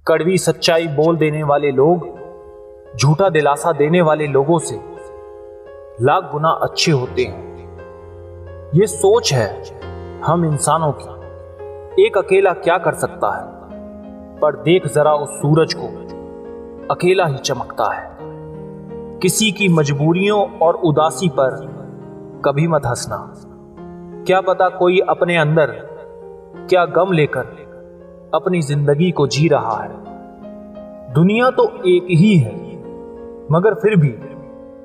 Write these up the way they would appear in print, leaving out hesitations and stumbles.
कड़वी सच्चाई बोल देने वाले लोग झूठा दिलासा देने वाले लोगों से लाख गुना अच्छे होते हैं। ये सोच है हम इंसानों की, एक अकेला क्या कर सकता है, पर देख जरा उस सूरज को, अकेला ही चमकता है। किसी की मजबूरियों और उदासी पर कभी मत हंसना, क्या पता कोई अपने अंदर क्या गम लेकर अपनी जिंदगी को जी रहा है। दुनिया तो एक ही है, मगर फिर भी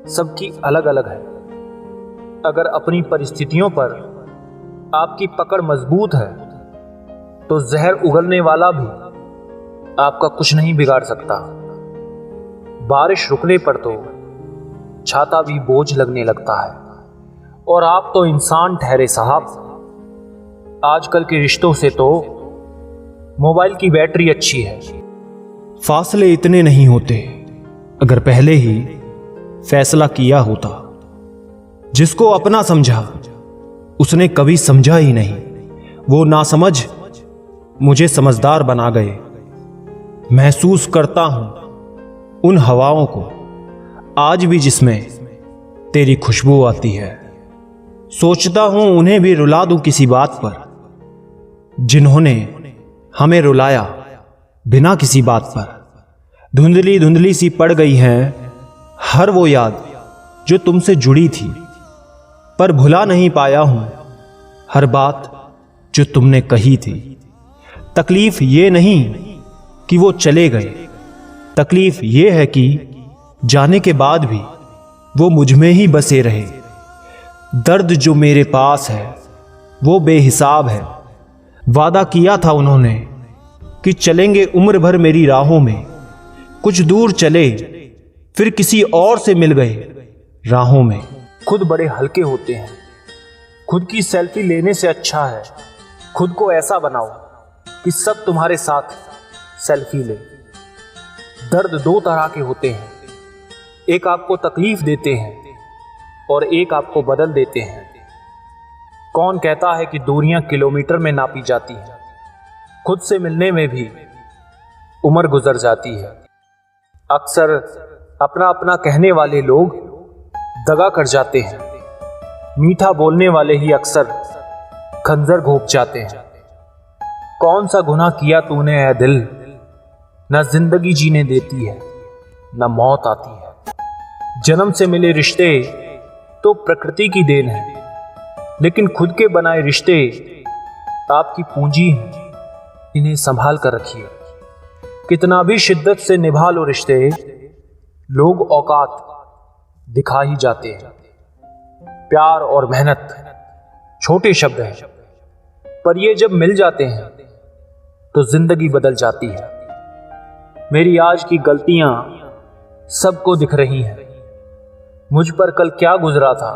सबकी अलग अलग है। अगर अपनी परिस्थितियों पर आपकी पकड़ मजबूत है तो जहर उगलने वाला भी आपका कुछ नहीं बिगाड़ सकता। बारिश रुकने पर तो छाता भी बोझ लगने लगता है। और आप तो इंसान ठहरे साहब। आजकल के रिश्तों से तो मोबाइल की बैटरी अच्छी है। फासले इतने नहीं होते अगर पहले ही फैसला किया होता। जिसको अपना समझा उसने कभी समझा ही नहीं। वो नासमझ मुझे समझदार बना गए। महसूस करता हूं उन हवाओं को आज भी जिसमें तेरी खुशबू आती है। सोचता हूं उन्हें भी रुला दूं किसी बात पर, जिन्होंने हमें रुलाया बिना किसी बात पर। धुंधली धुंधली सी पड़ गई हैं हर वो याद जो तुमसे जुड़ी थी, पर भुला नहीं पाया हूं हर बात जो तुमने कही थी। तकलीफ ये नहीं कि वो चले गए, तकलीफ ये है कि जाने के बाद भी वो मुझ में ही बसे रहे। दर्द जो मेरे पास है वो बेहिसाब है। वादा किया था उन्होंने कि चलेंगे उम्र भर मेरी राहों में। कुछ दूर चले फिर किसी और से मिल गए राहों में। खुद बड़े हल्के होते हैं। खुद की सेल्फी लेने से अच्छा है खुद को ऐसा बनाओ कि सब तुम्हारे साथ सेल्फी ले। दर्द दो तरह के होते हैं, एक आपको तकलीफ देते हैं और एक आपको बदल देते हैं। कौन कहता है कि दूरियां किलोमीटर में नापी जाती हैं। खुद से मिलने में भी उम्र गुजर जाती है। अक्सर अपना अपना कहने वाले लोग दगा कर जाते हैं। मीठा बोलने वाले ही अक्सर खंजर घोंप जाते हैं। कौन सा गुनाह किया तूने ऐ दिल, न जिंदगी जीने देती है न मौत आती है। जन्म से मिले रिश्ते तो प्रकृति की देन है, लेकिन खुद के बनाए रिश्ते आपकी पूंजी हैं। इन्हें संभाल कर रखिए। कितना भी शिद्दत से निभा लो रिश्ते, लोग औकात दिखा ही जाते हैं। प्यार और मेहनत छोटे शब्द हैं, पर ये जब मिल जाते हैं तो जिंदगी बदल जाती है। मेरी आज की गलतियां सबको दिख रही हैं। मुझ पर कल क्या गुजरा था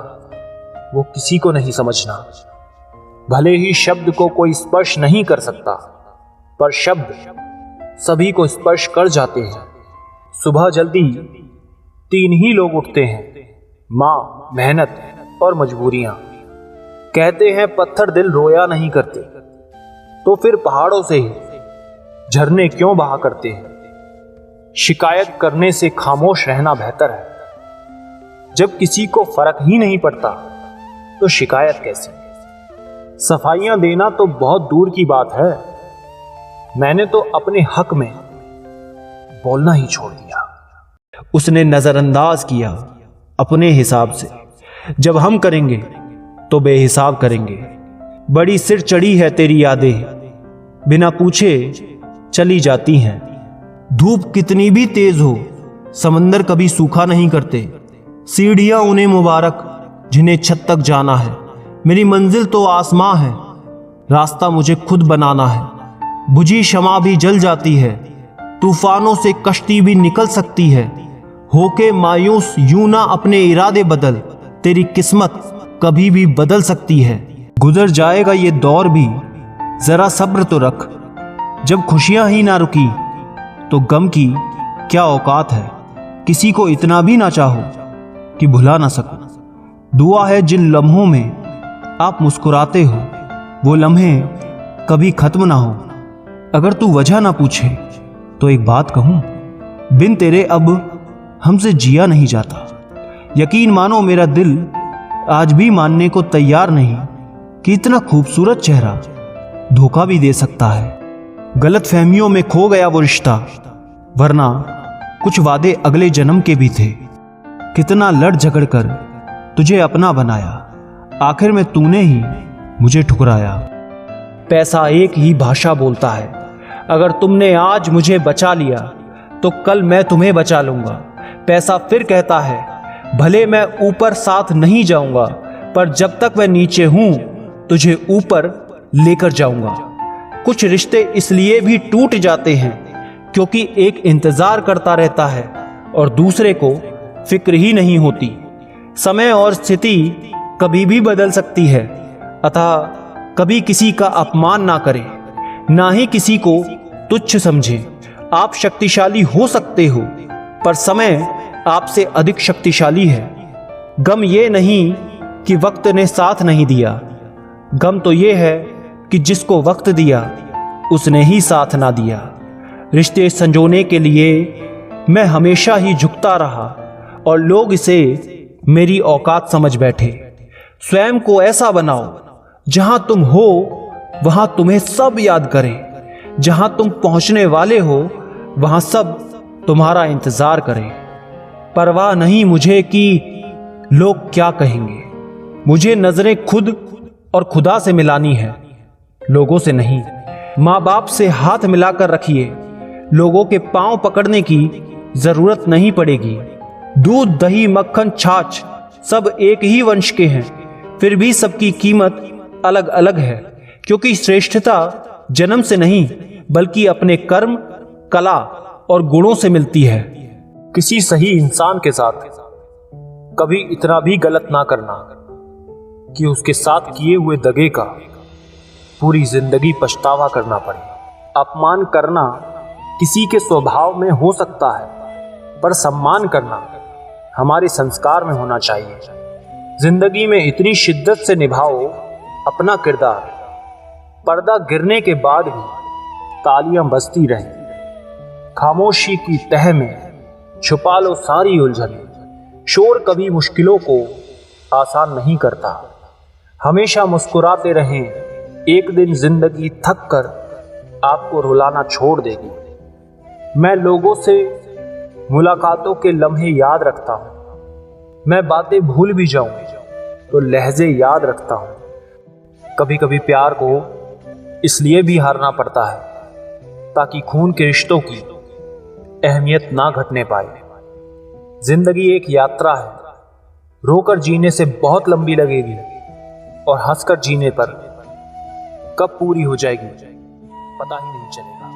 वो किसी को नहीं समझना। भले ही शब्द को कोई स्पर्श नहीं कर सकता, पर शब्द सभी को स्पर्श कर जाते हैं। सुबह जल्दी 3 ही लोग उठते हैं, माँ, मेहनत और मजबूरियां। कहते हैं पत्थर दिल रोया नहीं करते, तो फिर पहाड़ों से ही झरने क्यों बहा करते हैं। शिकायत करने से खामोश रहना बेहतर है। जब किसी को फर्क ही नहीं पड़ता तो शिकायत कैसी। सफाइयां देना तो बहुत दूर की बात है। मैंने तो अपने हक में बोलना ही छोड़ दिया। उसने नजरअंदाज किया अपने हिसाब से। जब हम करेंगे तो बेहिसाब करेंगे। बड़ी सिर चढ़ी है तेरी यादें, बिना पूछे चली जाती हैं। धूप कितनी भी तेज हो समंदर कभी सूखा नहीं करते। सीढ़ियां उन्हें मुबारक जिन्हें छत तक जाना है। मेरी मंजिल तो आसमां है, रास्ता मुझे खुद बनाना है। बुझी शमा भी जल जाती है, तूफानों से कश्ती भी निकल सकती है। होके मायूस यूं ना अपने इरादे बदल, तेरी किस्मत कभी भी बदल सकती है। गुजर जाएगा ये दौर भी, जरा सब्र तो रख। जब खुशियां ही ना रुकी तो गम की क्या औकात है। किसी को इतना भी ना चाहो कि भुला ना सको। दुआ है जिन लम्हों में आप मुस्कुराते हो वो लम्हे कभी खत्म ना हो। अगर तू वजह ना पूछे तो तो एक बात कहूं, बिन तेरे अब हमसे जिया नहीं जाता। यकीन मानो मेरा दिल आज भी मानने को तैयार नहीं कि इतना खूबसूरत चेहरा धोखा भी दे सकता है। गलत फहमियों में खो गया वो रिश्ता, वरना कुछ वादे अगले जन्म के भी थे। कितना लड़ झगड़ कर तुझे अपना बनाया, आखिर में तूने ही मुझे ठुकराया। पैसा एक ही भाषा बोलता है, अगर तुमने आज मुझे बचा लिया तो कल मैं तुम्हें बचा लूंगा। पैसा फिर कहता है, भले मैं ऊपर साथ नहीं जाऊंगा, पर जब तक मैं नीचे हूं तुझे ऊपर लेकर जाऊंगा। कुछ रिश्ते इसलिए भी टूट जाते हैं क्योंकि एक इंतजार करता रहता है और दूसरे को फिक्र ही नहीं होती। समय और स्थिति कभी भी बदल सकती है, अतः कभी किसी का अपमान ना करें, ना ही किसी को तुच्छ समझें। आप शक्तिशाली हो सकते हो, पर समय आपसे अधिक शक्तिशाली है। गम ये नहीं कि वक्त ने साथ नहीं दिया, गम तो ये है कि जिसको वक्त दिया उसने ही साथ ना दिया। रिश्ते संजोने के लिए मैं हमेशा ही झुकता रहा और लोग इसे मेरी औकात समझ बैठे। स्वयं को ऐसा बनाओ जहां तुम हो वहां तुम्हें सब याद करें, जहां तुम पहुंचने वाले हो वहां सब तुम्हारा इंतजार करें। परवाह नहीं मुझे कि लोग क्या कहेंगे, मुझे नजरें खुद और खुदा से मिलानी है, लोगों से नहीं। माँ बाप से हाथ मिलाकर रखिए, लोगों के पांव पकड़ने की जरूरत नहीं पड़ेगी। दूध दही मक्खन छाछ सब एक ही वंश के हैं, फिर भी सबकी कीमत अलग अलग है, क्योंकि श्रेष्ठता जन्म से नहीं बल्कि अपने कर्म, कला और गुणों से मिलती है। किसी सही इंसान के साथ कभी इतना भी गलत ना करना कि उसके साथ किए हुए दगे का पूरी जिंदगी पछतावा करना पड़े। अपमान करना किसी के स्वभाव में हो सकता है, पर सम्मान करना हमारे संस्कार में होना चाहिए। जिंदगी में इतनी शिद्दत से निभाओ अपना किरदार, पर्दा गिरने के बाद भी तालियां बजती रहें। खामोशी की तह में छुपा लो सारी उलझनें। शोर कभी मुश्किलों को आसान नहीं करता। हमेशा मुस्कुराते रहें, एक दिन जिंदगी थक कर आपको रुलाना छोड़ देगी। मैं लोगों से मुलाकातों के लम्हे याद रखता हूँ, मैं बातें भूल भी जाऊं तो लहजे याद रखता हूँ। कभी कभी प्यार को इसलिए भी हारना पड़ता है ताकि खून के रिश्तों की अहमियत ना घटने पाए। जिंदगी एक यात्रा है, रोकर जीने से बहुत लंबी लगेगी और हंसकर जीने पर कब पूरी हो जाएगी पता ही नहीं चलेगा।